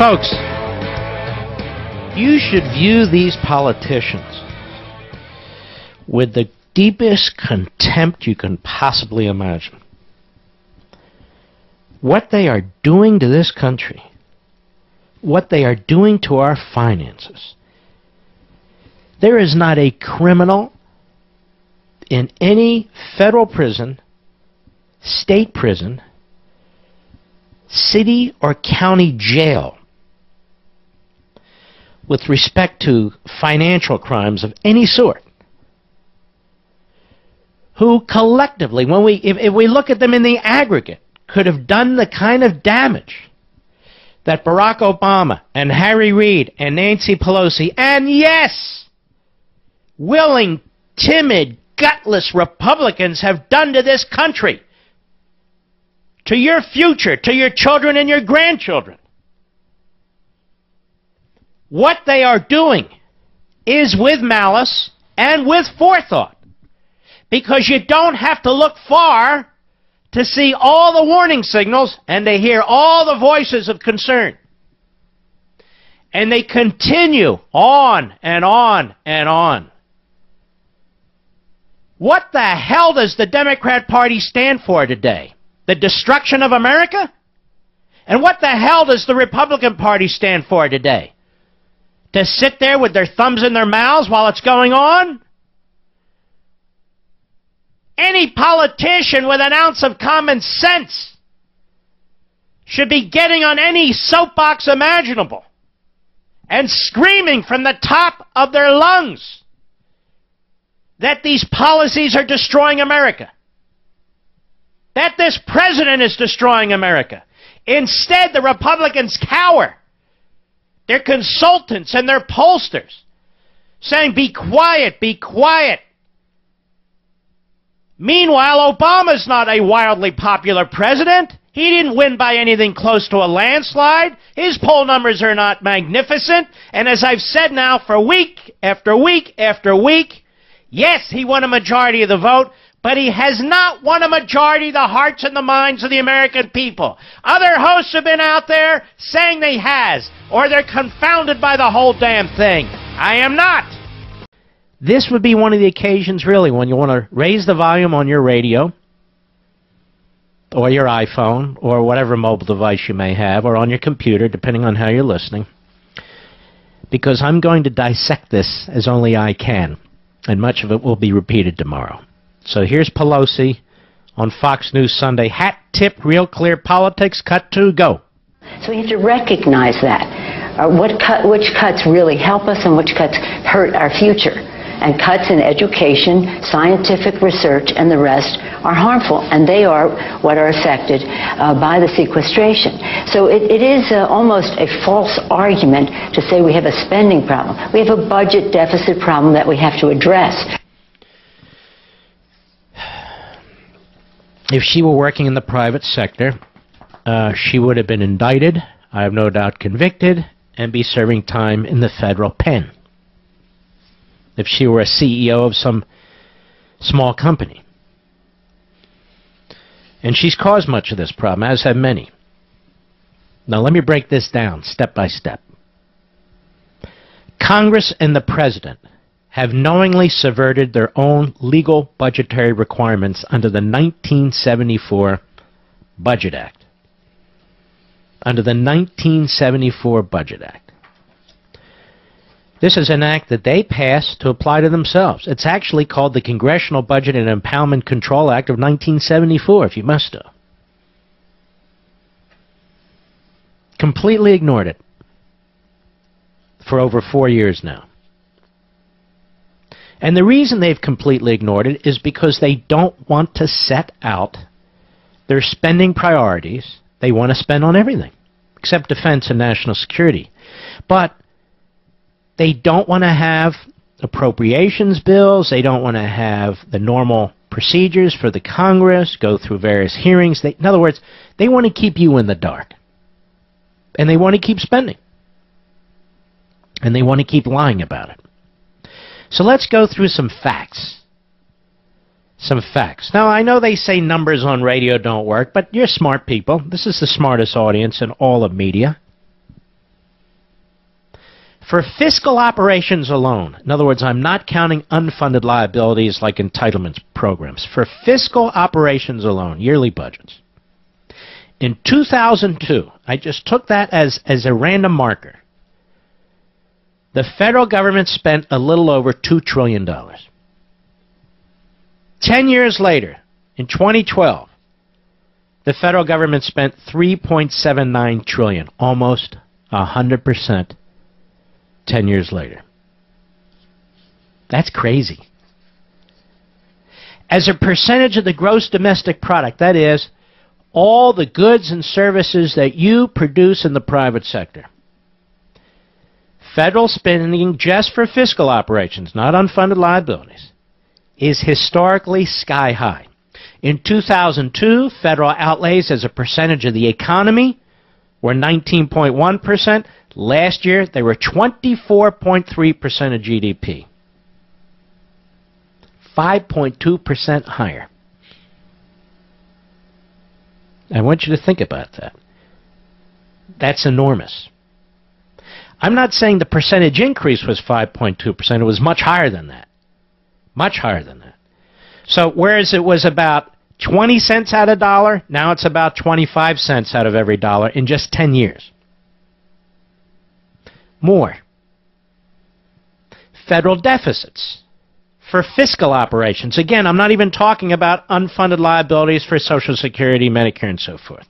Folks, you should view these politicians with the deepest contempt you can possibly imagine. What they are doing to this country, what they are doing to our finances. There is not a criminal in any federal prison, state prison, city or county jail with respect to financial crimes of any sort, who collectively, if we look at them in the aggregate, could have done the kind of damage that Barack Obama and Harry Reid and Nancy Pelosi, and yes, willing, timid, gutless Republicans have done to this country, to your future, to your children and your grandchildren. What they are doing is with malice and with forethought, because you don't have to look far to see all the warning signals and to hear all the voices of concern. And they continue on and on and on. What the hell does the Democrat Party stand for today? The destruction of America? And what the hell does the Republican Party stand for today? To sit there with their thumbs in their mouths while it's going on? Any politician with an ounce of common sense should be getting on any soapbox imaginable and screaming from the top of their lungs that these policies are destroying America, that this president is destroying America. Instead, the Republicans cower. Their consultants and their pollsters saying, be quiet, be quiet. Meanwhile, Obama's not a wildly popular president. He didn't win by anything close to a landslide. His poll numbers are not magnificent. And as I've said now for week after week after week, yes, he won a majority of the vote, but he has not won a majority of the hearts and the minds of the American people. Other hosts have been out there saying they has, or they're confounded by the whole damn thing. I am not. This would be one of the occasions, really, when you want to raise the volume on your radio, or your iPhone, or whatever mobile device you may have, or on your computer, depending on how you're listening, because I'm going to dissect this as only I can, and much of it will be repeated tomorrow. So here's Pelosi on Fox News Sunday. Hat tip, real clear politics, cut to, go. So we have to recognize that. Which cuts really help us and which cuts hurt our future. And cuts in education, scientific research, and the rest are harmful, and they are what are affected by the sequestration. So it is almost a false argument to say we have a spending problem. We have a budget deficit problem that we have to address. If she were working in the private sector, she would have been indicted, I have no doubt convicted, and be serving time in the federal pen. If she were a CEO of some small company. And she's caused much of this problem, as have many. Now let me break this down step by step. Congress and the President have knowingly subverted their own legal budgetary requirements under the 1974 Budget Act. Under the 1974 Budget Act. This is an act that they passed to apply to themselves. It's actually called the Congressional Budget and Impoundment Control Act of 1974, if you must know. Completely ignored it for over 4 years now. And the reason they've completely ignored it is because they don't want to set out their spending priorities. They want to spend on everything, except defense and national security. But they don't want to have appropriations bills. They don't want to have the normal procedures for the Congress, go through various hearings. In other words, they want to keep you in the dark. And they want to keep spending. And they want to keep lying about it. So let's go through some facts. Some facts. Now, I know they say numbers on radio don't work, but you're smart people. This is the smartest audience in all of media. For fiscal operations alone, in other words, I'm not counting unfunded liabilities like entitlements programs. For fiscal operations alone, yearly budgets, in 2002, I just took that as a random marker, the federal government spent a little over $2 trillion. 10 years later, in 2012, the federal government spent $3.79 trillion, almost 100%, 10 years later. That's crazy. As a percentage of the gross domestic product, that is, all the goods and services that you produce in the private sector, federal spending just for fiscal operations, not unfunded liabilities, is historically sky high. In 2002, federal outlays as a percentage of the economy were 19.1%. Last year, they were 24.3% of GDP. 5.2% higher. I want you to think about that. That's enormous. I'm not saying the percentage increase was 5.2%. It was much higher than that. Much higher than that. So whereas it was about 20 cents out of a dollar, now it's about 25 cents out of every dollar in just 10 years. More. Federal deficits for fiscal operations. Again, I'm not even talking about unfunded liabilities for Social Security, Medicare, and so forth.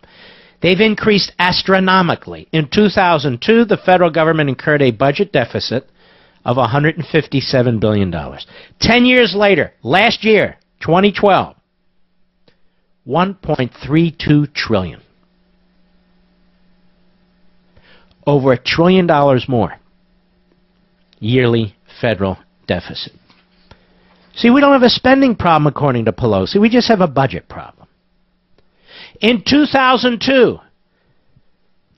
They've increased astronomically. In 2002, the federal government incurred a budget deficit of $157 billion. 10 years later, last year, 2012, $1.32 trillion. Over $1 trillion more yearly federal deficit. See, we don't have a spending problem according to Pelosi. We just have a budget problem. In 2002,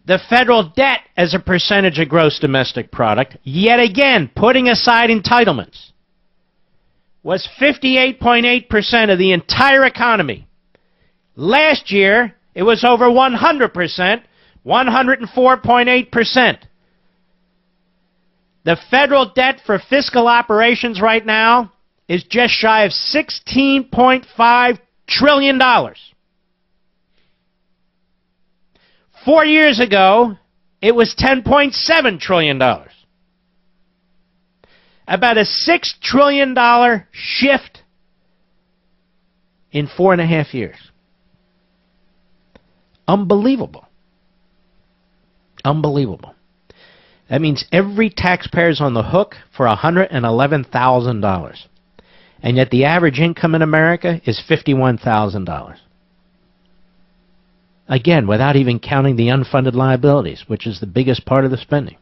the federal debt as a percentage of gross domestic product, yet again, putting aside entitlements, was 58.8% of the entire economy. Last year, it was over 100%, 104.8%. The federal debt for fiscal operations right now is just shy of $16.5 trillion. 4 years ago, it was $10.7 trillion. About a $6 trillion shift in 4.5 years. Unbelievable. Unbelievable. That means every taxpayer is on the hook for $111,000. And yet the average income in America is $51,000. Again, without even counting the unfunded liabilities, which is the biggest part of the spending.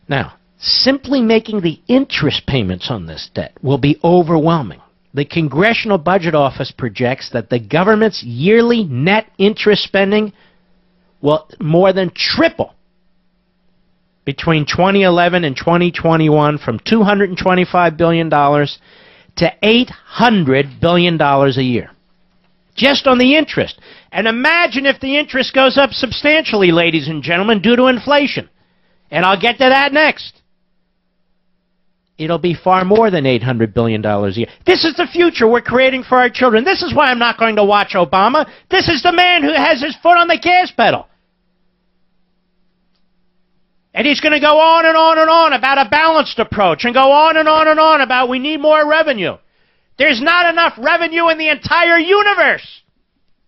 Now, simply making the interest payments on this debt will be overwhelming. The Congressional Budget Office projects that the government's yearly net interest spending will more than triple between 2011 and 2021 from $225 billion to $800 billion a year. Just on the interest. And imagine if the interest goes up substantially, ladies and gentlemen, due to inflation. And I'll get to that next. It'll be far more than $800 billion a year. This is the future we're creating for our children. This is why I'm not going to watch Obama. This is the man who has his foot on the gas pedal. And he's going to go on and on and on about a balanced approach and go on and on and on about we need more revenue. There's not enough revenue in the entire universe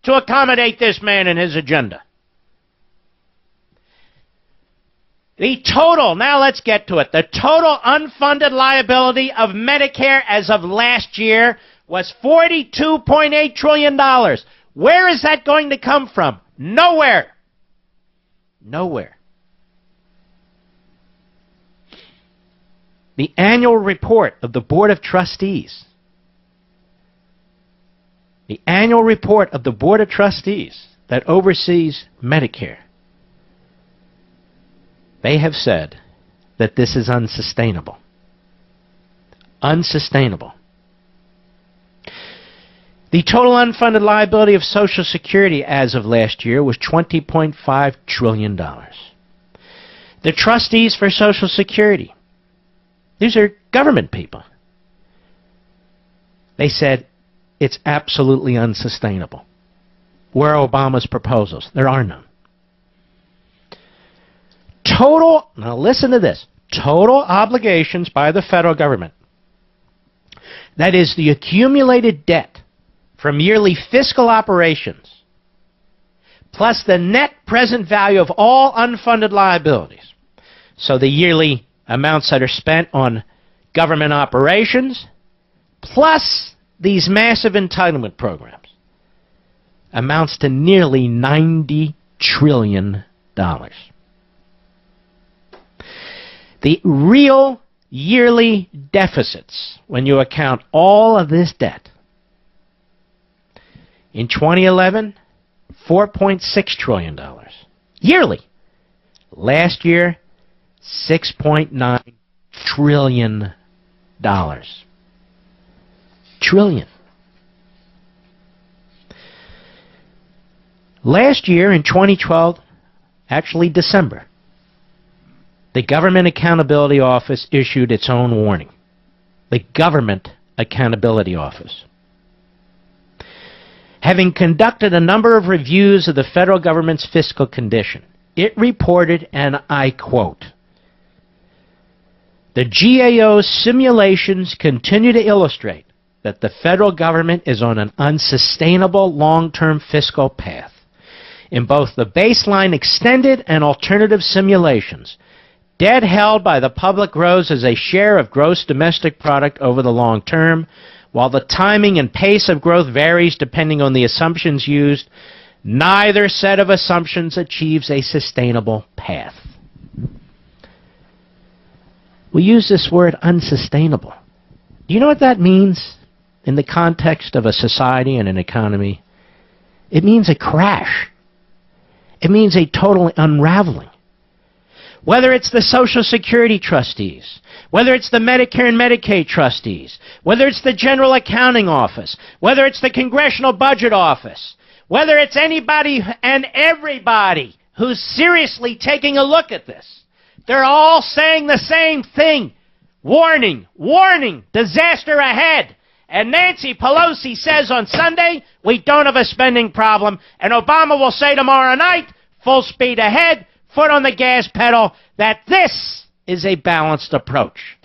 to accommodate this man and his agenda. The total, now let's get to it, the total unfunded liability of Medicare as of last year was $42.8 trillion. Where is that going to come from? Nowhere. Nowhere. The annual report of the Board of Trustees, the annual report of the Board of Trustees that oversees Medicare, they have said that this is unsustainable. Unsustainable. The total unfunded liability of Social Security as of last year was $20.5 trillion. The trustees for Social Security, these are government people. They said it's absolutely unsustainable. Where are Obama's proposals? There are none. Total, now listen to this, total obligations by the federal government. That is the accumulated debt from yearly fiscal operations plus the net present value of all unfunded liabilities. So the yearly amounts that are spent on government operations plus these massive entitlement programs amounts to nearly $90 trillion. The real yearly deficits, when you account all of this debt, in 2011, $4.6 trillion. Yearly. Last year, $6.9 trillion. Trillion. Last year in 2012, actually December, the Government Accountability Office issued its own warning. The Government Accountability Office. Having conducted a number of reviews of the federal government's fiscal condition, it reported, and I quote, "The GAO's simulations continue to illustrate that the federal government is on an unsustainable long-term fiscal path. In both the baseline extended and alternative simulations, debt held by the public grows as a share of gross domestic product over the long term, while the timing and pace of growth varies depending on the assumptions used. Neither set of assumptions achieves a sustainable path." We use this word unsustainable. Do you know what that means in the context of a society and an economy? It means a crash. It means a total unraveling. Whether it's the Social Security trustees, whether it's the Medicare and Medicaid trustees, whether it's the General Accounting Office, whether it's the Congressional Budget Office, whether it's anybody and everybody who's seriously taking a look at this, they're all saying the same thing. Warning, warning, disaster ahead. And Nancy Pelosi says on Sunday, we don't have a spending problem. And Obama will say tomorrow night, full speed ahead, foot on the gas pedal, that this is a balanced approach.